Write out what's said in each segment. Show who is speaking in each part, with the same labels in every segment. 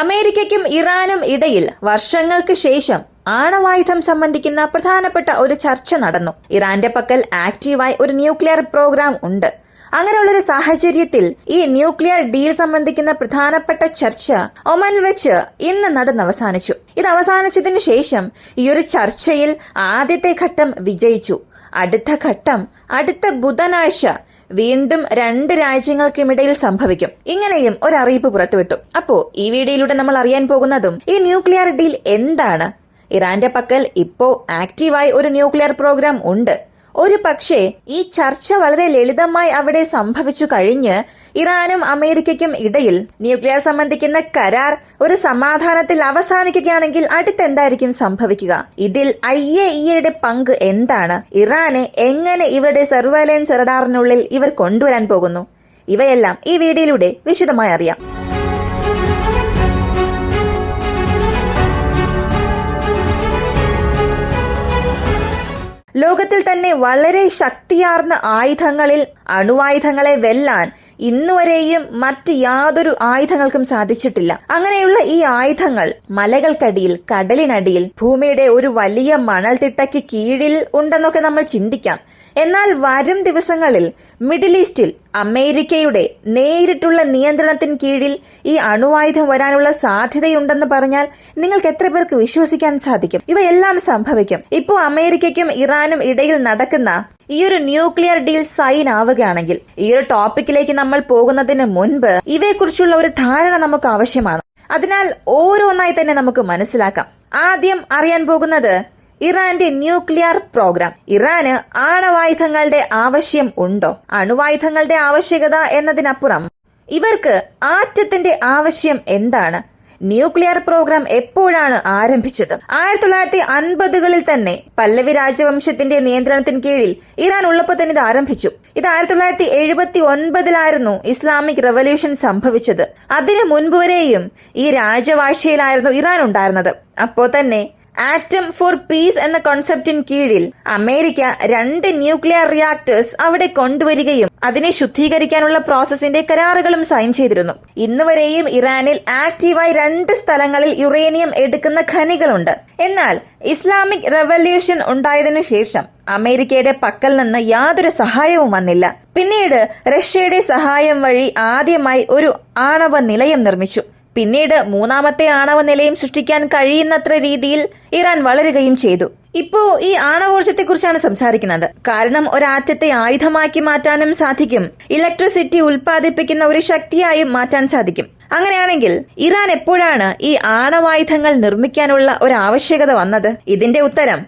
Speaker 1: അമേരിക്കയ്ക്കും ഇറാനും ഇടയിൽ വർഷങ്ങൾക്ക് ശേഷം ആണവായുധം സംബന്ധിക്കുന്ന പ്രധാനപ്പെട്ട ഒരു ചർച്ച നടന്നു. ഇറാന്റെ പക്കൽ ആക്റ്റീവായി ഒരു ന്യൂക്ലിയർ പ്രോഗ്രാം ഉണ്ട്. അങ്ങനെയുള്ളൊരു സാഹചര്യത്തിൽ ഈ ന്യൂക്ലിയർ ഡീൽ സംബന്ധിക്കുന്ന പ്രധാനപ്പെട്ട ചർച്ച ഒമാനിൽ വെച്ച് ഇന്ന് നടന്നവസാനിച്ചു. ഇത് അവസാനിച്ചതിനു ശേഷം ഈ ഒരു ചർച്ചയിൽ ആദ്യത്തെ ഘട്ടം വിജയിച്ചു. അടുത്ത ഘട്ടം അടുത്ത ബുധനാഴ്ച വീണ്ടും രണ്ട് രാജ്യങ്ങൾക്കുമിടയിൽ സംഭവിക്കും. ഇങ്ങനെയും ഒരു അറിയിപ്പ് പുറത്തുവിട്ടു. അപ്പോ ഈ വീഡിയോയിലൂടെ നമ്മൾ അറിയാൻ പോകുന്നതും ഈ ന്യൂക്ലിയർ ഡീൽ എന്താണ്. ഇറാന്റെ പക്കൽ ഇപ്പോ ആക്റ്റീവായി ഒരു ന്യൂക്ലിയർ പ്രോഗ്രാം ഉണ്ട്. ഒരു പക്ഷേ ഈ ചർച്ച വളരെ ലളിതമായി അവിടെ സംഭവിച്ചു കഴിഞ്ഞ് ഇറാനും അമേരിക്കയ്ക്കും ഇടയിൽ ന്യൂക്ലിയർ സംബന്ധിക്കുന്ന കരാർ ഒരു സമാധാനത്തിൽ അവസാനിക്കുകയാണെങ്കിൽ അടുത്തെന്തായിരിക്കും സംഭവിക്കുക? ഇതിൽ IAEAയുടെ പങ്ക് എന്താണ്? ഇറാനെ എങ്ങനെ ഇവരുടെ സർവൈലൻസ് റഡാറിനുള്ളിൽ ഇവർ കൊണ്ടുവരാൻ പോകുന്നു? ഇവയെല്ലാം ഈ വീഡിയോയിലൂടെ വിശദമായി അറിയാം. ലോകത്തിൽ തന്നെ വളരെ ശക്തിയാർന്ന ആയുധങ്ങളിൽ അണുവായുധങ്ങളെ വെല്ലാൻ ഇന്നുവരെയും മറ്റ് യാതൊരു ആയുധങ്ങൾക്കും സാധിച്ചിട്ടില്ല. അങ്ങനെയുള്ള ഈ ആയുധങ്ങൾ മലകൾക്കടിയിൽ, കടലിനടിയിൽ, ഭൂമിയുടെ ഒരു വലിയ മണൽത്തിട്ടയ്ക്ക് കീഴിൽ ഉണ്ടെന്നൊക്കെ നമ്മൾ ചിന്തിക്കാം. എന്നാൽ വരും ദിവസങ്ങളിൽ മിഡിൽ ഈസ്റ്റിൽ അമേരിക്കയുടെ നേരിട്ടുള്ള നിയന്ത്രണത്തിന് കീഴിൽ ഈ അണുവായുധം വരാനുള്ള സാധ്യതയുണ്ടെന്ന് പറഞ്ഞാൽ നിങ്ങൾക്ക് എത്ര പേർക്ക് വിശ്വസിക്കാൻ സാധിക്കും? ഇവയെല്ലാം സംഭവിക്കും. ഇപ്പോൾ അമേരിക്കയ്ക്കും ഇറാനും ഇടയിൽ നടക്കുന്ന ഈ ഒരു ന്യൂക്ലിയർ ഡീൽ സൈൻ ആവുകയാണെങ്കിൽ ഈ ഒരു ടോപ്പിക്കിലേക്ക് നമ്മൾ പോകുന്നതിന് മുൻപ് ഇവയെക്കുറിച്ചുള്ള ഒരു ധാരണ നമുക്ക് ആവശ്യമാണ്. അതിനാൽ ഓരോന്നായി തന്നെ നമുക്ക് മനസ്സിലാക്കാം. ആദ്യം അറിയാൻ പോകുന്നത് ഇറാന്റെ ന്യൂക്ലിയർ പ്രോഗ്രാം. ഇറാന് ആണവായുധങ്ങളുടെ ആവശ്യം ഉണ്ടോ? അണുവായുധങ്ങളുടെ ആവശ്യകത എന്നതിനപ്പുറം ഇവർക്ക് ആറ്റത്തിന്റെ ആവശ്യം എന്താണ്? ന്യൂക്ലിയർ പ്രോഗ്രാം എപ്പോഴാണ് ആരംഭിച്ചത്? 1950കളിൽ തന്നെ പല്ലവി രാജവംശത്തിന്റെ നിയന്ത്രണത്തിന് കീഴിൽ ഇറാൻ ഉള്ളപ്പോൾ തന്നെ ഇത് ആരംഭിച്ചു. ഇത് 1979 ഇസ്ലാമിക് റവല്യൂഷൻ സംഭവിച്ചത്. അതിനു മുൻപ് വരെയും ഈ രാജവാഴ്ചയിലായിരുന്നു ഇറാൻ ഉണ്ടായിരുന്നത്. അപ്പോൾ തന്നെ ആറ്റം ഫോർ പീസ് എന്ന കോൺസെപ്റ്റിന് കീഴിൽ അമേരിക്ക 2 ന്യൂക്ലിയർ റിയാക്ടേഴ്സ് അവിടെ കൊണ്ടുവരികയും അതിനെ ശുദ്ധീകരിക്കാനുള്ള പ്രോസസിന്റെ കരാറുകളും സൈൻ ചെയ്തിരുന്നു. ഇന്നുവരെയും ഇറാനിൽ ആക്റ്റീവായി 2 സ്ഥലങ്ങളിൽ യുറേനിയം എടുക്കുന്ന ഖനികളുണ്ട്. എന്നാൽ ഇസ്ലാമിക് റവല്യൂഷൻ ഉണ്ടായതിനു ശേഷം അമേരിക്കയുടെ പക്കൽ നിന്ന് യാതൊരു സഹായവും വന്നില്ല. പിന്നീട് റഷ്യയുടെ സഹായം വഴി ആദ്യമായി ഒരു ആണവ നിലയം നിർമ്മിച്ചു. പിന്നീട് 3ാമത്തെ ആണവ നിലയം സൃഷ്ടിക്കാൻ കഴിയുന്നത്ര രീതിയിൽ ഇറാൻ വളരുകയും ചെയ്തു. ഇപ്പോ ഈ ആണവോർജത്തെക്കുറിച്ചാണ് സംസാരിക്കുന്നത്. കാരണം ഒരാറ്റത്തെ ആയുധമാക്കി മാറ്റാനും സാധിക്കും, ഇലക്ട്രിസിറ്റി ഉൽപ്പാദിപ്പിക്കുന്ന ഒരു ശക്തിയായും മാറ്റാൻ സാധിക്കും. അങ്ങനെയാണെങ്കിൽ ഇറാൻ എപ്പോഴാണ് ഈ ആണവായുധങ്ങൾ നിർമ്മിക്കാനുള്ള ഒരു ആവശ്യകത വന്നത്? ഇതിന്റെ ഉത്തരം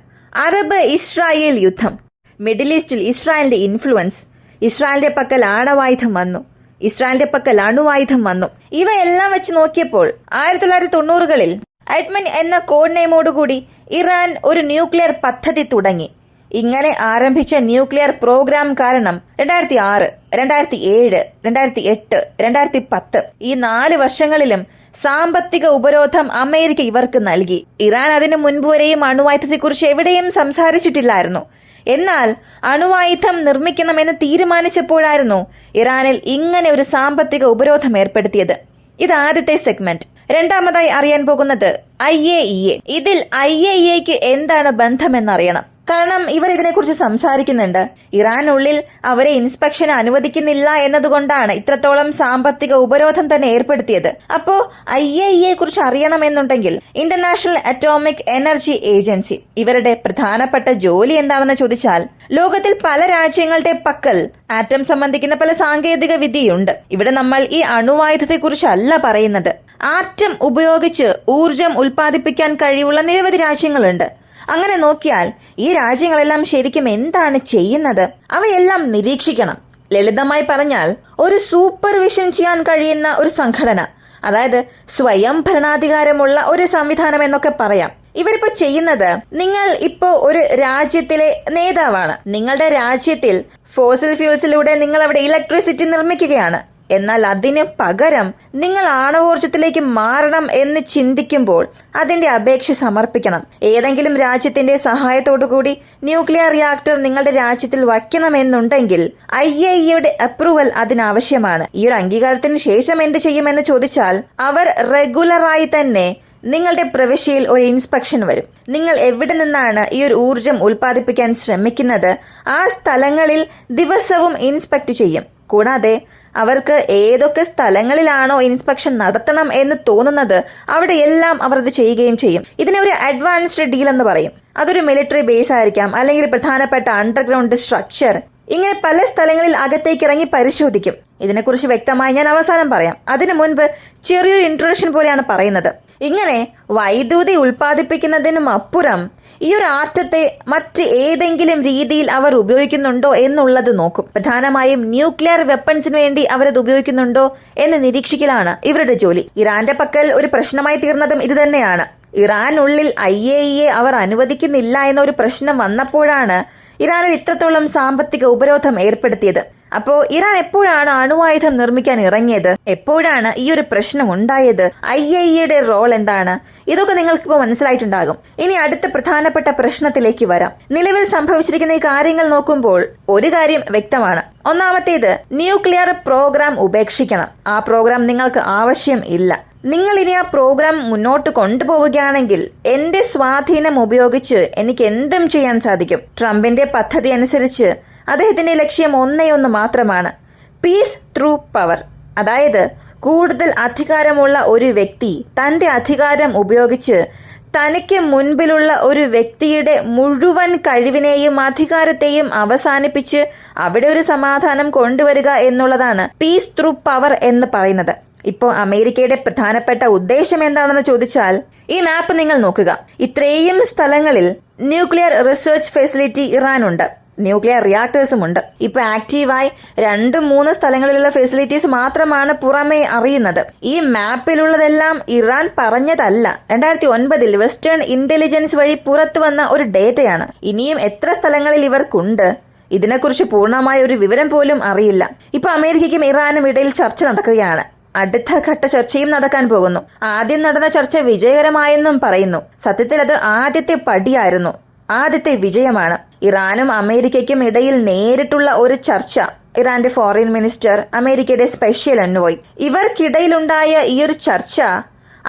Speaker 1: അറബ് ഇസ്രായേൽ യുദ്ധം. മിഡിൽ ഈസ്റ്റിൽ ഇസ്രായേലിന്റെ ഇൻഫ്ലുവൻസ്, ഇസ്രായേലിന്റെ പക്കൽ ആണവായുധം വന്നു, ഇസ്രായേലിന്റെ പക്കൽ അണുവായുധം വന്നു. ഇവയെല്ലാം വെച്ച് നോക്കിയപ്പോൾ 1990കളിൽ അഡ്മൻ എന്ന കോഡ് നെയിമോടുകൂടി ഇറാൻ ഒരു ന്യൂക്ലിയർ പദ്ധതി തുടങ്ങി. ഇങ്ങനെ ആരംഭിച്ച ന്യൂക്ലിയർ പ്രോഗ്രാം കാരണം 2006, 2007, 2008, 2010 ഈ 4 വർഷങ്ങളിലും സാമ്പത്തിക ഉപരോധം അമേരിക്ക ഇവർക്ക് നൽകി. ഇറാൻ അതിനു മുൻപ് വരെയും അണുവായുധത്തെക്കുറിച്ച് എവിടെയും സംസാരിച്ചിട്ടില്ലായിരുന്നു. എന്നാൽ അണുവായുധം നിർമ്മിക്കണമെന്ന് തീരുമാനിച്ചപ്പോഴായിരുന്നു ഇറാനിൽ ഇങ്ങനെ ഒരു സാമ്പത്തിക ഉപരോധം ഏർപ്പെടുത്തിയത്. ഇത് ആദ്യത്തെ സെഗ്മെന്റ്. രണ്ടാമതായി അറിയാൻ പോകുന്നത് IAEA. ഇതിൽ IAEAക്ക് എന്താണ് ബന്ധമെന്നറിയണം. കാരണം ഇവർ ഇതിനെക്കുറിച്ച് സംസാരിക്കുന്നുണ്ട്. ഇറാനുള്ളിൽ അവരെ ഇൻസ്പെക്ഷൻ അനുവദിക്കുന്നില്ല എന്നതുകൊണ്ടാണ് ഇത്രത്തോളം സാമ്പത്തിക ഉപരോധം തന്നെ ഏർപ്പെടുത്തിയത്. അപ്പോ IAEA കുറിച്ച് അറിയണമെന്നുണ്ടെങ്കിൽ ഇന്റർനാഷണൽ അറ്റോമിക് എനർജി ഏജൻസി, ഇവരുടെ പ്രധാനപ്പെട്ട ജോലി എന്താണെന്ന് ചോദിച്ചാൽ ലോകത്തിൽ പല രാജ്യങ്ങളുടെ പക്കൽ ആറ്റം സംബന്ധിക്കുന്ന പല സാങ്കേതിക വിദ്യയുണ്ട്. ഇവിടെ നമ്മൾ ഈ അണുവായുധത്തെക്കുറിച്ചല്ല പറയുന്നത്. ആറ്റം ഉപയോഗിച്ച് ഊർജം ഉൽപ്പാദിപ്പിക്കാൻ കഴിവുള്ള നിരവധി രാജ്യങ്ങളുണ്ട്. അങ്ങനെ നോക്കിയാൽ ഈ രാജ്യങ്ങളെല്ലാം ശരിക്കും എന്താണ് ചെയ്യുന്നത്? അവയെല്ലാം നിരീക്ഷിക്കണം. ലളിതമായി പറഞ്ഞാൽ ഒരു സൂപ്പർവിഷൻ ചെയ്യാൻ കഴിയുന്ന ഒരു സംഘടന, അതായത് സ്വയം ഭരണാധികാരമുള്ള ഒരു സംവിധാനം എന്നൊക്കെ പറയാം. ഇവരിപ്പോ ചെയ്യുന്നത്, നിങ്ങൾ ഇപ്പോ ഒരു രാജ്യത്തിലെ നേതാവാണ്. നിങ്ങളുടെ രാജ്യത്തിൽ ഫോസിൽ ഫ്യൂൽസിലൂടെ നിങ്ങൾ അവിടെ ഇലക്ട്രിസിറ്റി നിർമ്മിക്കുകയാണ്. എന്നാൽ അതിന് പകരം നിങ്ങൾ ആണവോർജത്തിലേക്ക് മാറണം എന്ന് ചിന്തിക്കുമ്പോൾ അതിന്റെ അപേക്ഷ സമർപ്പിക്കണം. ഏതെങ്കിലും രാജ്യത്തിന്റെ സഹായത്തോടുകൂടി ന്യൂക്ലിയർ റിയാക്ടർ നിങ്ങളുടെ രാജ്യത്തിൽ വയ്ക്കണമെന്നുണ്ടെങ്കിൽ IAEAയുടെ അപ്രൂവൽ അതിനാവശ്യമാണ്. ഈ ഒരു അംഗീകാരത്തിന് ശേഷം എന്ത് ചെയ്യുമെന്ന് ചോദിച്ചാൽ അവർ റെഗുലറായി തന്നെ നിങ്ങളുടെ പ്രവിശ്യയിൽ ഒരു ഇൻസ്പെക്ഷൻ വരും. നിങ്ങൾ എവിടെ നിന്നാണ് ഈ ഒരു ഊർജം ഉൽപ്പാദിപ്പിക്കാൻ ശ്രമിക്കുന്നത് ആ സ്ഥലങ്ങളിൽ ദിവസവും ഇൻസ്പെക്ട് ചെയ്യും. കൂടാതെ അവർക്ക് ഏതൊക്കെ സ്ഥലങ്ങളിലാണോ ഇൻസ്പെക്ഷൻ നടത്തണം എന്ന് തോന്നുന്നത് അവിടെയെല്ലാം അവർ അത് ചെയ്യുകയും ചെയ്യും. ഇതിനെ ഒരു അഡ്വാൻസ്ഡ് ഡീൽ എന്ന് പറയും. അതൊരു മിലിറ്ററി ബേസ് ആയിരിക്കാം, അല്ലെങ്കിൽ പ്രധാനപ്പെട്ട അണ്ടർഗ്രൗണ്ട് സ്ട്രക്ചർ. ഇങ്ങനെ പല സ്ഥലങ്ങളിൽ അകത്തേക്ക് ഇറങ്ങി പരിശോധിക്കും. ഇതിനെക്കുറിച്ച് വ്യക്തമായി ഞാൻ അവസാനം പറയാം. അതിനു മുൻപ് ചെറിയൊരു ഇൻട്രൊഡക്ഷൻ പോലെയാണ് പറയുന്നത്. ഇങ്ങനെ വൈദ്യുതി ഉൽപ്പാദിപ്പിക്കുന്നതിനും അപ്പുറം ഈ ഒരു ആറ്റത്തെ മറ്റ് ഏതെങ്കിലും രീതിയിൽ അവർ ഉപയോഗിക്കുന്നുണ്ടോ എന്നുള്ളത് നോക്കും. പ്രധാനമായും ന്യൂക്ലിയർ വെപ്പൺസിന് വേണ്ടി അവരത് ഉപയോഗിക്കുന്നുണ്ടോ എന്ന് നിരീക്ഷിക്കലാണ് ഇവരുടെ ജോലി. ഇറാന്റെ പക്കൽ ഒരു പ്രശ്നമായി തീർന്നതും ഇത് തന്നെയാണ്. ഇറാനുള്ളിൽ IAEA അവർ അനുവദിക്കുന്നില്ല എന്ന ഒരു പ്രശ്നം വന്നപ്പോഴാണ് ഇറാനിൽ ഇത്രത്തോളം സാമ്പത്തിക ഉപരോധം ഏർപ്പെടുത്തിയത്. അപ്പോ ഇറാൻ എപ്പോഴാണ് അണുവായുധം നിർമ്മിക്കാൻ ഇറങ്ങിയത്? എപ്പോഴാണ് ഈ ഒരു പ്രശ്നം ഉണ്ടായത്? IAEAയുടെ റോൾ എന്താണ്? ഇതൊക്കെ നിങ്ങൾക്കിപ്പോ മനസ്സിലായിട്ടുണ്ടാകും. ഇനി അടുത്ത പ്രധാനപ്പെട്ട പ്രശ്നത്തിലേക്ക് വരാം. നിലവിൽ സംഭവിച്ചിരിക്കുന്ന ഈ കാര്യങ്ങൾ നോക്കുമ്പോൾ ഒരു കാര്യം വ്യക്തമാണ്. ഒന്നാമത്തേത്, ന്യൂക്ലിയർ പ്രോഗ്രാം ഉപേക്ഷിക്കണം. ആ പ്രോഗ്രാം നിങ്ങൾക്ക് ആവശ്യം ഇല്ല. നിങ്ങൾ ഇനി ആ പ്രോഗ്രാം മുന്നോട്ട് കൊണ്ടുപോവുകയാണെങ്കിൽ എന്റെ സ്വാധീനം ഉപയോഗിച്ച് എനിക്ക് എന്തും ചെയ്യാൻ സാധിക്കും. ട്രംപിന്റെ പദ്ധതി അനുസരിച്ച് അദ്ദേഹത്തിന്റെ ലക്ഷ്യം ഒന്നേ ഒന്ന് മാത്രമാണ്, പീസ് ത്രൂ പവർ. അതായത് കൂടുതൽ അധികാരമുള്ള ഒരു വ്യക്തി തന്റെ അധികാരം ഉപയോഗിച്ച് തനിക്ക് മുൻപിലുള്ള ഒരു വ്യക്തിയുടെ മുഴുവൻ കഴിവിനെയും അധികാരത്തെയും അവസാനിപ്പിച്ച് അവിടെ ഒരു സമാധാനം കൊണ്ടുവരിക എന്നുള്ളതാണ് പീസ് ത്രൂ പവർ എന്ന് പറയുന്നത്. ഇപ്പോ അമേരിക്കയുടെ പ്രധാനപ്പെട്ട ഉദ്ദേശം എന്താണെന്ന് ചോദിച്ചാൽ, ഈ മാപ്പ് നിങ്ങൾ നോക്കുക. ഇത്രയും സ്ഥലങ്ങളിൽ ന്യൂക്ലിയർ റിസർച്ച് ഫെസിലിറ്റി ഇറാനുണ്ട്, ന്യൂക്ലിയർ റിയാക്ടേഴ്സും ഉണ്ട്. ഇപ്പൊ ആക്റ്റീവായി 2-3 സ്ഥലങ്ങളിലുള്ള ഫെസിലിറ്റീസ് മാത്രമാണ് പുറമേ അറിയുന്നത്. ഈ മാപ്പിലുള്ളതെല്ലാം ഇറാൻ പറഞ്ഞതല്ല. 2009 വെസ്റ്റേൺ ഇന്റലിജൻസ് വഴി പുറത്തു വന്ന ഒരു ഡേറ്റയാണ്. ഇനിയും എത്ര സ്ഥലങ്ങളിൽ ഇവർക്കുണ്ട് ഇതിനെക്കുറിച്ച് പൂർണ്ണമായ ഒരു വിവരം പോലും അറിയില്ല. ഇപ്പൊ അമേരിക്കയ്ക്കും ഇറാനും ഇടയിൽ ചർച്ച നടക്കുകയാണ്. അടുത്ത ഘട്ട ചർച്ചയും നടക്കാൻ പോകുന്നു. ആദ്യം നടന്ന ചർച്ച വിജയകരമായെന്നും പറയുന്നു. സത്യത്തിൽ അത് ആദ്യത്തെ പടിയായിരുന്നു, ആദ്യത്തെ വിജയമാണ്. ഇറാനും അമേരിക്കയ്ക്കും ഇടയിൽ നേരിട്ടുള്ള ഒരു ചർച്ച. ഇറാന്റെ ഫോറിൻ മിനിസ്റ്റർ, അമേരിക്കയുടെ സ്പെഷ്യൽ എൻവോയ്, ഇവർക്കിടയിലുണ്ടായ ഈ ഒരു ചർച്ച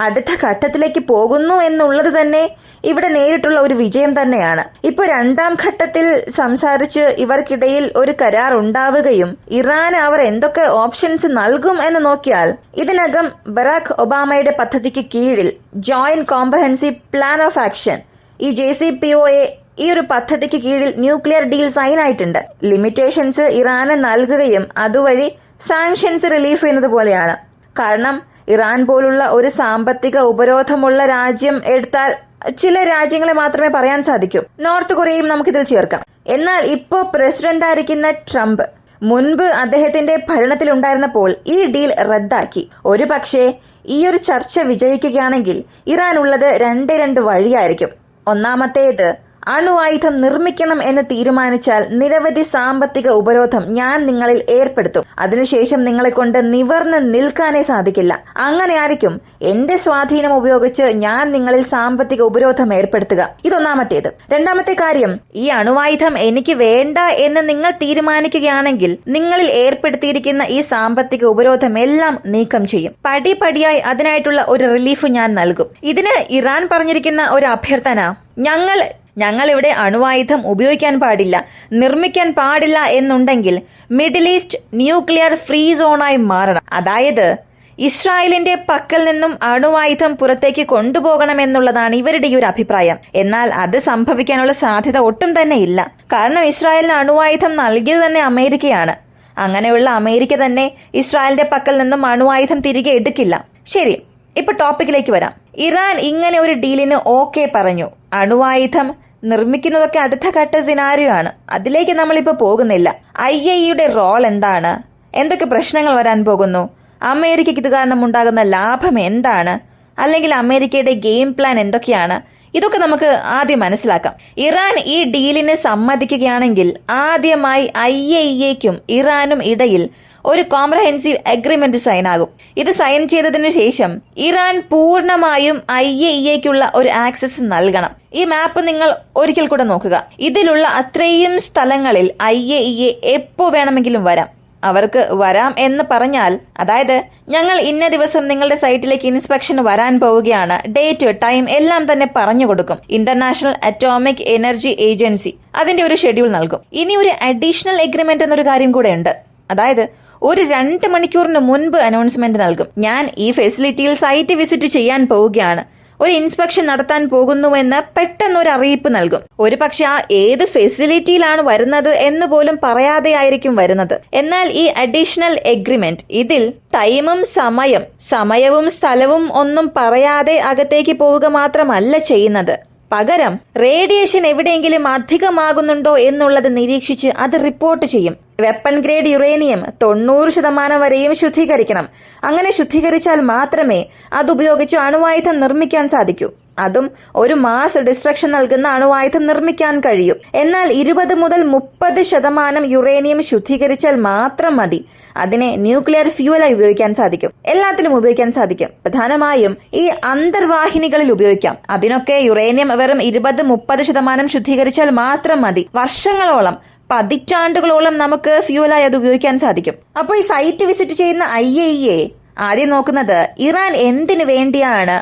Speaker 1: അടുത്ത ഘട്ടത്തിലേക്ക് പോകുന്നു എന്നുള്ളത് തന്നെ ഇവിടെ നേരിട്ടുള്ള ഒരു വിജയം തന്നെയാണ്. ഇപ്പൊ 2ാം ഘട്ടത്തിൽ സംസാരിച്ച് ഇവർക്കിടയിൽ ഒരു കരാർ ഉണ്ടാവുകയും ഇറാൻ അവർ എന്തൊക്കെ ഓപ്ഷൻസ് നൽകും എന്ന് നോക്കിയാൽ, ഇതിനകം ബറാക് ഒബാമയുടെ പദ്ധതിക്ക് കീഴിൽ joint comprehensive plan of action, ഈ JCPOA, ഈ ഒരു പദ്ധതിക്ക് കീഴിൽ ന്യൂക്ലിയർ ഡീൽ സൈൻ ആയിട്ടുണ്ട്. ലിമിറ്റേഷൻസ് ഇറാന് നൽകുകയും അതുവഴി സാങ്ഷൻസ് റിലീഫ് ചെയ്യുന്നത് പോലെയാണ്. കാരണം ഇറാൻ പോലുള്ള ഒരു സാമ്പത്തിക ഉപരോധമുള്ള രാജ്യം എടുത്താൽ ചില രാജ്യങ്ങളെ മാത്രമേ പറയാൻ സാധിക്കൂ. നോർത്ത് കൊറിയയും നമുക്കിതിൽ ചേർക്കാം. എന്നാൽ ഇപ്പോ പ്രസിഡന്റായിരിക്കുന്ന ട്രംപ് മുൻപ് അദ്ദേഹത്തിന്റെ ഭരണത്തിലുണ്ടായിരുന്നപ്പോൾ ഈ ഡീൽ റദ്ദാക്കി. ഒരു പക്ഷേ ഈ ഒരു ചർച്ച വിജയിക്കുകയാണെങ്കിൽ ഇറാൻ ഉള്ളത് 2 വഴിയായിരിക്കും. ഒന്നാമത്തേത്, അണുവായുധം നിർമ്മിക്കണം എന്ന് തീരുമാനിച്ചാൽ നിരവധി സാമ്പത്തിക ഉപരോധം ഞാൻ നിങ്ങളിൽ ഏർപ്പെടുത്തും. അതിനുശേഷം നിങ്ങളെ കൊണ്ട് നിവർന്ന് നിൽക്കാനേ സാധിക്കില്ല. അങ്ങനെയായിരിക്കും എന്റെ സ്വാധീനം ഉപയോഗിച്ച് ഞാൻ നിങ്ങളിൽ സാമ്പത്തിക ഉപരോധം ഏർപ്പെടുത്തുക. ഇതൊന്നാമത്തേത്. 2ാമത്തെ കാര്യം, ഈ അണുവായുധം എനിക്ക് വേണ്ട എന്ന് നിങ്ങൾ തീരുമാനിക്കുകയാണെങ്കിൽ നിങ്ങളിൽ ഏർപ്പെടുത്തിയിരിക്കുന്ന ഈ സാമ്പത്തിക ഉപരോധം എല്ലാം നീക്കം ചെയ്യും. പടിപടിയായി അതിനായിട്ടുള്ള ഒരു റിലീഫ് ഞാൻ നൽകും. ഇതിന് ഇറാൻ പറഞ്ഞിരിക്കുന്ന ഒരു അഭ്യർത്ഥന, ഞങ്ങൾ ഇവിടെ അണുവായുധം ഉപയോഗിക്കാൻ പാടില്ല, നിർമ്മിക്കാൻ പാടില്ല എന്നുണ്ടെങ്കിൽ മിഡിൽ ഈസ്റ്റ് ന്യൂക്ലിയർ ഫ്രീ സോണായി മാറണം. അതായത് ഇസ്രായേലിന്റെ പക്കൽ നിന്നും അണുവായുധം പുറത്തേക്ക് കൊണ്ടുപോകണമെന്നുള്ളതാണ് ഇവരുടെ ഈ ഒരു അഭിപ്രായം. എന്നാൽ അത് സംഭവിക്കാനുള്ള സാധ്യത ഒട്ടും തന്നെ ഇല്ല. കാരണം ഇസ്രായേലിന് അണുവായുധം നൽകിയത് തന്നെ അമേരിക്കയാണ്. അങ്ങനെയുള്ള അമേരിക്ക തന്നെ ഇസ്രായേലിന്റെ പക്കൽ നിന്നും അണുവായുധം തിരികെ എടുക്കില്ല. ശരി, ഇപ്പൊ ടോപ്പിക്കിലേക്ക് വരാം. ഇറാൻ ഇങ്ങനെ ഒരു ഡീലിന് ഓക്കെ പറഞ്ഞു. അണുവായുധം നിർമ്മിക്കുന്നതൊക്കെ അടുത്ത ഘട്ട സിനാരിയോ ആണ്. അതിലേക്ക് നമ്മളിപ്പോ പോകുന്നില്ല. IAEAയുടെ റോൾ എന്താണ്? എന്തൊക്കെ പ്രശ്നങ്ങൾ വരാൻ പോകുന്നു? അമേരിക്കയ്ക്ക് ഇത് കാരണം ഉണ്ടാകുന്ന ലാഭം എന്താണ്? അല്ലെങ്കിൽ അമേരിക്കയുടെ ഗെയിം പ്ലാൻ എന്തൊക്കെയാണ്? ഇതൊക്കെ നമുക്ക് ആദ്യം മനസ്സിലാക്കാം. ഇറാൻ ഈ ഡീലിന് സമ്മതിക്കുകയാണെങ്കിൽ ആദ്യമായി IAEAയ്ക്കും ഇറാനും ഇടയിൽ ഒരു കോംപ്രഹെൻസീവ് അഗ്രിമെന്റ് സൈൻ ആകും. ഇത് സൈൻ ചെയ്തതിനു ശേഷം ഇറാൻ പൂർണ്ണമായും IAEAക്കുള്ള ഒരു ആക്സസ് നൽകണം. ഈ മാപ്പ് നിങ്ങൾ ഒരിക്കൽ കൂടെ നോക്കുക. ഇതിലുള്ള അത്രയും സ്ഥലങ്ങളിൽ IAEA എപ്പോ വേണമെങ്കിലും വരാം. അവർക്ക് വരാം എന്ന് പറഞ്ഞാൽ, അതായത് ഞങ്ങൾ ഇന്ന ദിവസം നിങ്ങളുടെ സൈറ്റിലേക്ക് ഇൻസ്പെക്ഷന് വരാൻ പോവുകയാണ്, ഡേറ്റ് ടൈം എല്ലാം തന്നെ പറഞ്ഞു കൊടുക്കും. ഇന്റർനാഷണൽ അറ്റോമിക് എനർജി ഏജൻസി അതിന്റെ ഒരു ഷെഡ്യൂൾ നൽകും. ഇനി ഒരു അഡീഷണൽ എഗ്രിമെന്റ് എന്നൊരു കാര്യം കൂടെ ഉണ്ട്. അതായത് ഒരു 2 മണിക്കൂറിന് മുൻപ് അനൗൺസ്മെന്റ് നൽകും. ഞാൻ ഈ ഫെസിലിറ്റിയിൽ സൈറ്റ് വിസിറ്റ് ചെയ്യാൻ പോവുകയാണ്, ഒരു ഇൻസ്പെക്ഷൻ നടത്താൻ പോകുന്നുവെന്ന് പെട്ടെന്നൊരു അറിയിപ്പ് നൽകും. ഒരു പക്ഷെ ആ ഏത് ഫെസിലിറ്റിയിലാണ് വരുന്നത് എന്ന് പോലും പറയാതെ ആയിരിക്കും വരുന്നത്. എന്നാൽ ഈ അഡീഷണൽ എഗ്രിമെന്റ് ഇതിൽ ടൈമും സമയവും സ്ഥലവും ഒന്നും പറയാതെ അകത്തേക്ക് പോവുക മാത്രമല്ല ചെയ്യുന്നത്. പകരം റേഡിയേഷൻ എവിടെയെങ്കിലും അധികമാകുന്നുണ്ടോ എന്നുള്ളത് നിരീക്ഷിച്ച് അത് റിപ്പോർട്ട് ചെയ്യും. വെപ്പൺ ഗ്രേഡ് യുറേനിയം 90% വരെയും ശുദ്ധീകരിക്കണം. അങ്ങനെ ശുദ്ധീകരിച്ചാൽ മാത്രമേ അതുപയോഗിച്ച് അണുവായുധം നിർമ്മിക്കാൻ സാധിക്കൂ. അതും ഒരു മാസ് ഡിസ്ട്രക്ഷൻ നൽകുന്ന അണുവായുധം നിർമ്മിക്കാൻ കഴിയും. എന്നാൽ 20 മുതൽ 30% യുറേനിയം ശുദ്ധീകരിച്ചാൽ മാത്രം മതി. അതിനെ ന്യൂക്ലിയർ ഫ്യൂവലായി ഉപയോഗിക്കാൻ സാധിക്കും. എല്ലാത്തിലും ഉപയോഗിക്കാൻ സാധിക്കും. പ്രധാനമായും ഈ അന്തർവാഹിനികളിൽ ഉപയോഗിക്കാം. അതിനൊക്കെ യുറേനിയം വെറും 20-30% ശുദ്ധീകരിച്ചാൽ മാത്രം മതി. വർഷങ്ങളോളം, പതിറ്റാണ്ടുകളോളം നമുക്ക് ഫ്യൂവലായി അത് ഉപയോഗിക്കാൻ സാധിക്കും. അപ്പോൾ ഈ സൈറ്റ് വിസിറ്റ് ചെയ്യുന്ന IAEA ആദ്യം നോക്കുന്നത് ഇറാൻ എന്തിനു വേണ്ടിയാണ്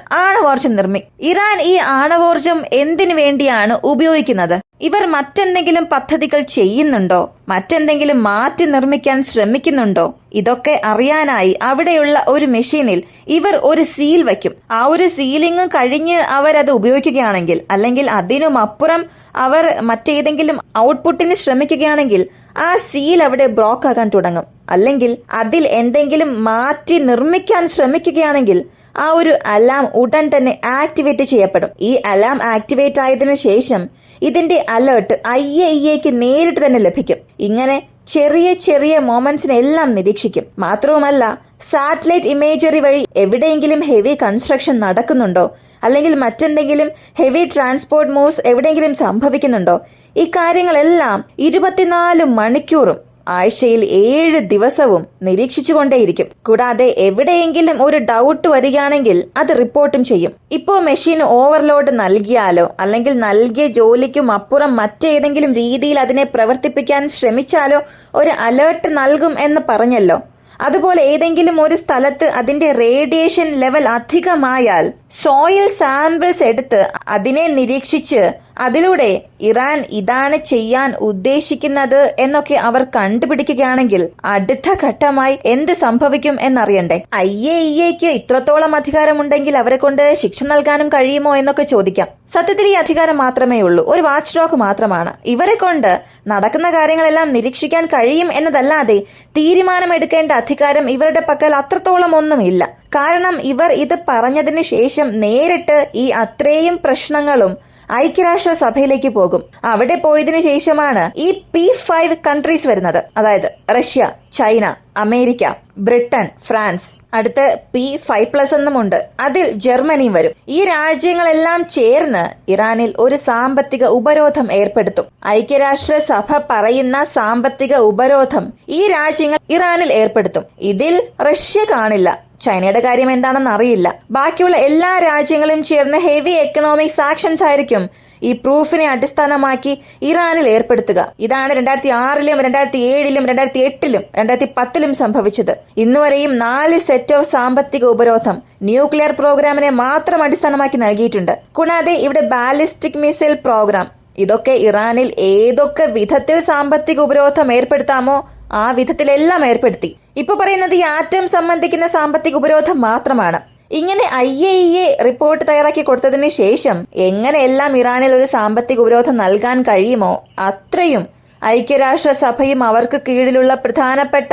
Speaker 1: ഇറാൻ ഈ ആണവോർജം എന്തിനു വേണ്ടിയാണ് ഉപയോഗിക്കുന്നത്? ഇവർ മറ്റെന്തെങ്കിലും പദ്ധതികൾ ചെയ്യുന്നുണ്ടോ? മറ്റെന്തെങ്കിലും മാറ്റി നിർമ്മിക്കാൻ ശ്രമിക്കുന്നുണ്ടോ? ഇതൊക്കെ അറിയാനായി അവിടെയുള്ള ഒരു മെഷീനിൽ ഇവർ ഒരു സീൽ വയ്ക്കും. ആ ഒരു സീലിംഗ് കഴിഞ്ഞ് അവരത് ഉപയോഗിക്കുകയാണെങ്കിൽ, അല്ലെങ്കിൽ അതിനുമപ്പുറം അവർ മറ്റേതെങ്കിലും ഔട്ട്പുട്ടിന് ശ്രമിക്കുകയാണെങ്കിൽ ആ സീൽ അവിടെ ബ്ലോക്ക് ആകാൻ തുടങ്ങും. അല്ലെങ്കിൽ അതിൽ എന്തെങ്കിലും മാറ്റി നിർമ്മിക്കാൻ ശ്രമിക്കുകയാണെങ്കിൽ ആ ഒരു അലാം ഉടൻ തന്നെ ആക്ടിവേറ്റ് ചെയ്യപ്പെടും. ഈ അലാം ആക്ടിവേറ്റ് ആയതിനു ശേഷം ഇതിന്റെ അലേർട്ട് IAEAക്ക് നേരിട്ട് തന്നെ ലഭിക്കും. ഇങ്ങനെ ചെറിയ ചെറിയ മൊമെന്റ്സിനെല്ലാം നിരീക്ഷിക്കും. മാത്രവുമല്ല, സാറ്റലൈറ്റ് ഇമേജറി വഴി എവിടെയെങ്കിലും ഹെവി കൺസ്ട്രക്ഷൻ നടക്കുന്നുണ്ടോ, അല്ലെങ്കിൽ മറ്റെന്തെങ്കിലും ഹെവി ട്രാൻസ്പോർട്ട് മൂവ്സ് എവിടെയെങ്കിലും സംഭവിക്കുന്നുണ്ടോ, ഈ കാര്യങ്ങളെല്ലാം 24 മണിക്കൂറും ആഴ്ചയിൽ 7 ദിവസവും നിരീക്ഷിച്ചുകൊണ്ടേയിരിക്കും. കൂടാതെ എവിടെയെങ്കിലും ഒരു ഡൗട്ട് വരികയാണെങ്കിൽ അത് റിപ്പോർട്ടും ചെയ്യും. ഇപ്പോ മെഷീൻ ഓവർലോഡ് നൽകിയാലോ, അല്ലെങ്കിൽ നൽകിയ ജോലിക്കും അപ്പുറം മറ്റേതെങ്കിലും രീതിയിൽ അതിനെ പ്രവർത്തിപ്പിക്കാൻ ശ്രമിച്ചാലോ ഒരു അലേർട്ട് നൽകും എന്ന് പറഞ്ഞല്ലോ. അതുപോലെ ഏതെങ്കിലും ഒരു സ്ഥലത്ത് അതിന്റെ റേഡിയേഷൻ ലെവൽ അധികമായാൽ സോയിൽ സാമ്പിൾസ് എടുത്ത് അതിനെ നിരീക്ഷിച്ച് അതിലൂടെ ഇറാൻ ഇതാണ് ചെയ്യാൻ ഉദ്ദേശിക്കുന്നത് എന്നൊക്കെ അവർ കണ്ടുപിടിക്കുകയാണെങ്കിൽ അടുത്ത ഘട്ടമായി എന്ത് സംഭവിക്കും എന്നറിയണ്ടേ? IAEAക്ക് ഇത്രത്തോളം അധികാരമുണ്ടെങ്കിൽ അവരെ കൊണ്ട് ശിക്ഷ നൽകാനും കഴിയുമോ എന്നൊക്കെ ചോദിക്കാം. സത്യത്തിൽ ഈ അധികാരം മാത്രമേ ഉള്ളൂ, ഒരു വാച്ച് ഡോഗ് മാത്രമാണ്. ഇവരെ കൊണ്ട് നടക്കുന്ന കാര്യങ്ങളെല്ലാം നിരീക്ഷിക്കാൻ കഴിയും എന്നതല്ലാതെ തീരുമാനമെടുക്കേണ്ട അധികാരം ഇവരുടെ പക്കൽ അത്രത്തോളം ഒന്നുമില്ല. കാരണം ഇവർ ഇത് പറഞ്ഞതിന് ശേഷം നേരിട്ട് ഈ അത്രയും പ്രശ്നങ്ങളും ഐക്യരാഷ്ട്ര സഭയിലേക്ക് പോകും. അവിടെ പോയതിനു ശേഷമാണ് ഈ P5 കൺട്രീസ് വരുന്നത്. അതായത് Russia, China, America, Britain, France. അടുത്ത് P5+ എന്നുമുണ്ട്. അതിൽ ജർമ്മനിയും വരും. ഈ രാജ്യങ്ങളെല്ലാം ചേർന്ന് ഇറാനിൽ ഒരു സാമ്പത്തിക ഉപരോധം ഏർപ്പെടുത്തും. ഐക്യരാഷ്ട്ര സഭ പറയുന്ന സാമ്പത്തിക ഉപരോധം ഈ രാജ്യങ്ങൾ ഇറാനിൽ ഏർപ്പെടുത്തും. ഇതിൽ റഷ്യ കാണില്ല. ചൈനയുടെ കാര്യം എന്താണെന്ന് അറിയില്ല. ബാക്കിയുള്ള എല്ലാ രാജ്യങ്ങളും ചേർന്ന് ഹെവി എക്കണോമിക് സാങ്ഷൻസ് ആയിരിക്കും ഈ പ്രൂഫിനെ അടിസ്ഥാനമാക്കി ഇറാനിൽ ഏർപ്പെടുത്തുക. ഇതാണ് 2006-ലും 2007-ലും 2008-ലും 2010-ലും സംഭവിച്ചത്. ഇന്നുവരെയും 4 സെറ്റ് ഓഫ് സാമ്പത്തിക ഉപരോധം ന്യൂക്ലിയർ പ്രോഗ്രാമിനെ മാത്രം അടിസ്ഥാനമാക്കി നൽകിയിട്ടുണ്ട്. കൂടാതെ ഇവിടെ ബാലിസ്റ്റിക് മിസൈൽ പ്രോഗ്രാം. ഇതൊക്കെ ഇറാനിൽ ഏതൊക്കെ വിധത്തിൽ സാമ്പത്തിക ഉപരോധം ഏർപ്പെടുത്താമോ ആ വിധത്തിലെല്ലാം ഏർപ്പെടുത്തി. ഇപ്പൊ പറയുന്നത് ഈ ആറ്റം സംബന്ധിക്കുന്ന സാമ്പത്തിക ഉപരോധം മാത്രമാണ്. ഇങ്ങനെ IAEA റിപ്പോർട്ട് തയ്യാറാക്കി കൊടുത്തതിന് ശേഷം എങ്ങനെയെല്ലാം ഇറാനിൽ ഒരു സാമ്പത്തിക ഉപരോധം നൽകാൻ കഴിയുമോ അത്രയും ഐക്യരാഷ്ട്ര സഭയും അവർക്ക് കീഴിലുള്ള പ്രധാനപ്പെട്ട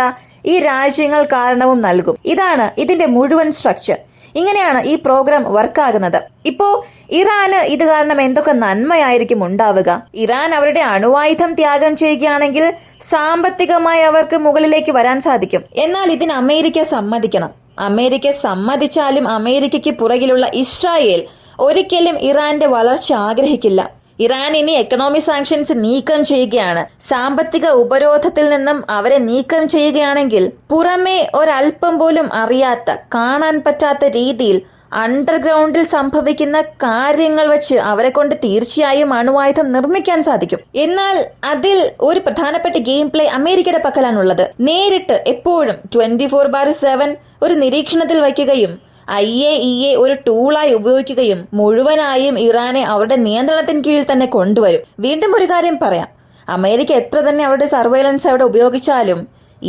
Speaker 1: ഈ രാജ്യങ്ങൾ കാരണവും നൽകും. ഇതാണ് ഇതിന്റെ മുഴുവൻ സ്ട്രക്ചർ. ഇങ്ങനെയാണ് ഈ പ്രോഗ്രാം വർക്കാകുന്നത്. ഇപ്പോ ഇറാന് ഇത് കാരണം എന്തൊക്കെ നന്മയായിരിക്കും ഉണ്ടാവുക? ഇറാൻ അവരുടെ അണുവായുധം ത്യാഗം ചെയ്യുകയാണെങ്കിൽ സാമ്പത്തികമായി അവർക്ക് മുകളിലേക്ക് വരാൻ സാധിക്കും. എന്നാൽ ഇതിന് അമേരിക്ക സമ്മതിക്കണം. അമേരിക്ക സമ്മതിച്ചാലും അമേരിക്കയ്ക്ക് പുറകിലുള്ള ഇസ്രായേൽ ഒരിക്കലും ഇറാന്റെ വളർച്ച ആഗ്രഹിക്കില്ല. ഇറാൻ ഇനി എക്കണോമിക് സാങ്ഷൻസ് നീക്കം ചെയ്യുകയാണ്. സാമ്പത്തിക ഉപരോധത്തിൽ നിന്നും അവരെ നീക്കം ചെയ്യുകയാണെങ്കിൽ പുറമേ ഒരല്പം പോലും അറിയാത്ത, കാണാൻ പറ്റാത്ത രീതിയിൽ അണ്ടർഗ്രൗണ്ടിൽ സംഭവിക്കുന്ന കാര്യങ്ങൾ വെച്ച് അവരെ കൊണ്ട് തീർച്ചയായും അണുവായുധം നിർമ്മിക്കാൻ സാധിക്കും. എന്നാൽ അതിൽ ഒരു പ്രധാനപ്പെട്ട ഗെയിം പ്ലേ അമേരിക്കയുടെ പക്കലാണുള്ളത്. നേരിട്ട് എപ്പോഴും 24/7 ഒരു നിരീക്ഷണത്തിൽ വയ്ക്കുകയും IAEA ഒരു ടൂളായി ഉപയോഗിക്കുകയും മുഴുവനായും ഇറാനെ അവരുടെ നിയന്ത്രണത്തിന് കീഴിൽ തന്നെ കൊണ്ടുവരും. വീണ്ടും ഒരു കാര്യം പറയാം, അമേരിക്ക എത്ര തന്നെ അവരുടെ സർവൈലൻസ് അവിടെ ഉപയോഗിച്ചാലും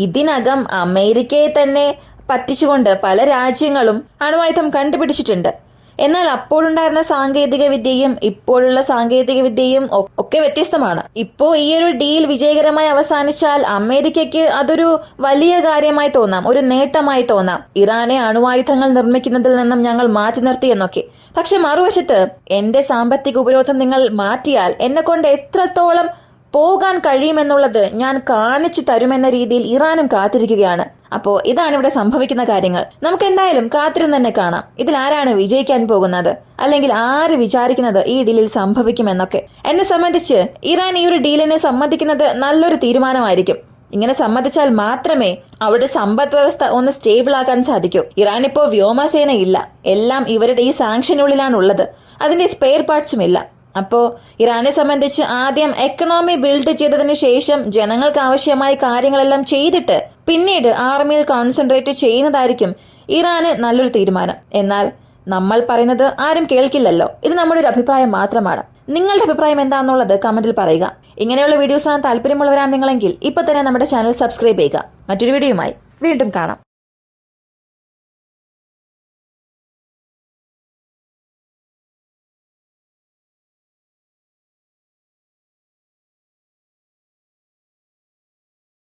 Speaker 1: ഇതിനകം അമേരിക്കയെ തന്നെ പറ്റിച്ചുകൊണ്ട് പല രാജ്യങ്ങളും അണുവായുധം കണ്ടുപിടിച്ചിട്ടുണ്ട്. എന്നാൽ അപ്പോഴുണ്ടായിരുന്ന സാങ്കേതിക വിദ്യയും ഇപ്പോഴുള്ള സാങ്കേതിക വിദ്യയും ഒക്കെ വ്യത്യസ്തമാണ്. ഇപ്പോ ഈ ഒരു ഡീൽ വിജയകരമായി അവസാനിച്ചാൽ അമേരിക്കയ്ക്ക് അതൊരു വലിയ കാര്യമായി തോന്നാം, ഒരു നേട്ടമായി തോന്നാം. ഇറാനെ അണുവായുധങ്ങൾ നിർമ്മിക്കുന്നതിൽ നിന്നും ഞങ്ങൾ മാറ്റി നിർത്തി എന്നൊക്കെ. പക്ഷെ മറുവശത്ത് എന്റെ സാമ്പത്തിക ഉപരോധം നിങ്ങൾ മാറ്റിയാൽ എന്നെ കൊണ്ട് എത്രത്തോളം പോകാൻ കഴിയുമെന്നുള്ളത് ഞാൻ കാണിച്ചു തരുമെന്ന രീതിയിൽ ഇറാനും കാത്തിരിക്കുകയാണ്. അപ്പോ ഇതാണ് ഇവിടെ സംഭവിക്കുന്ന കാര്യങ്ങൾ. നമുക്ക് എന്തായാലും കാത്തിരുന്ന് തന്നെ കാണാം ഇതിൽ ആരാണ് വിജയിക്കാൻ പോകുന്നത്, അല്ലെങ്കിൽ ആര് വിചാരിക്കുന്നത് ഈ ഡീലിൽ സംഭവിക്കുമെന്നൊക്കെ. എന്നെ സംബന്ധിച്ച് ഇറാൻ ഈ ഒരു ഡീലിനെ സമ്മതിക്കുന്നത് നല്ലൊരു തീരുമാനമായിരിക്കും. ഇങ്ങനെ സമ്മതിച്ചാൽ മാത്രമേ അവരുടെ സമ്പദ് വ്യവസ്ഥ ഒന്ന് സ്റ്റേബിൾ ആക്കാൻ സാധിക്കൂ. ഇറാൻ ഇപ്പോ വ്യോമസേന ഇല്ല, എല്ലാം ഇവരുടെ ഈ സാങ്ഷനുള്ളിലാണ് ഉള്ളത്. അതിന്റെ സ്പെയർ പാർട്സും ഇല്ല. അപ്പോ ഇറാനെ സംബന്ധിച്ച് ആദ്യം എക്കണോമി ബിൽഡ് ചെയ്തതിനു ശേഷം ജനങ്ങൾക്ക് ആവശ്യമായ കാര്യങ്ങളെല്ലാം ചെയ്തിട്ട് പിന്നീട് ആർമിയിൽ കോൺസെൻട്രേറ്റ് ചെയ്യുന്നതായിരിക്കും ഇറാന് നല്ലൊരു തീരുമാനം. എന്നാൽ നമ്മൾ പറയുന്നത് ആരും കേൾക്കില്ലല്ലോ. ഇത് നമ്മുടെ ഒരു അഭിപ്രായം മാത്രമാണ്. നിങ്ങളുടെ അഭിപ്രായം എന്താണെന്നുള്ളത് കമന്റിൽ പറയുക. ഇങ്ങനെയുള്ള വീഡിയോസ് കാണാൻ താല്പര്യമുള്ളവരാണ് നിങ്ങളെങ്കിൽ ഇപ്പൊ തന്നെ നമ്മുടെ ചാനൽ സബ്സ്ക്രൈബ് ചെയ്യുക. മറ്റൊരു വീഡിയോയുമായി വീണ്ടും കാണാം.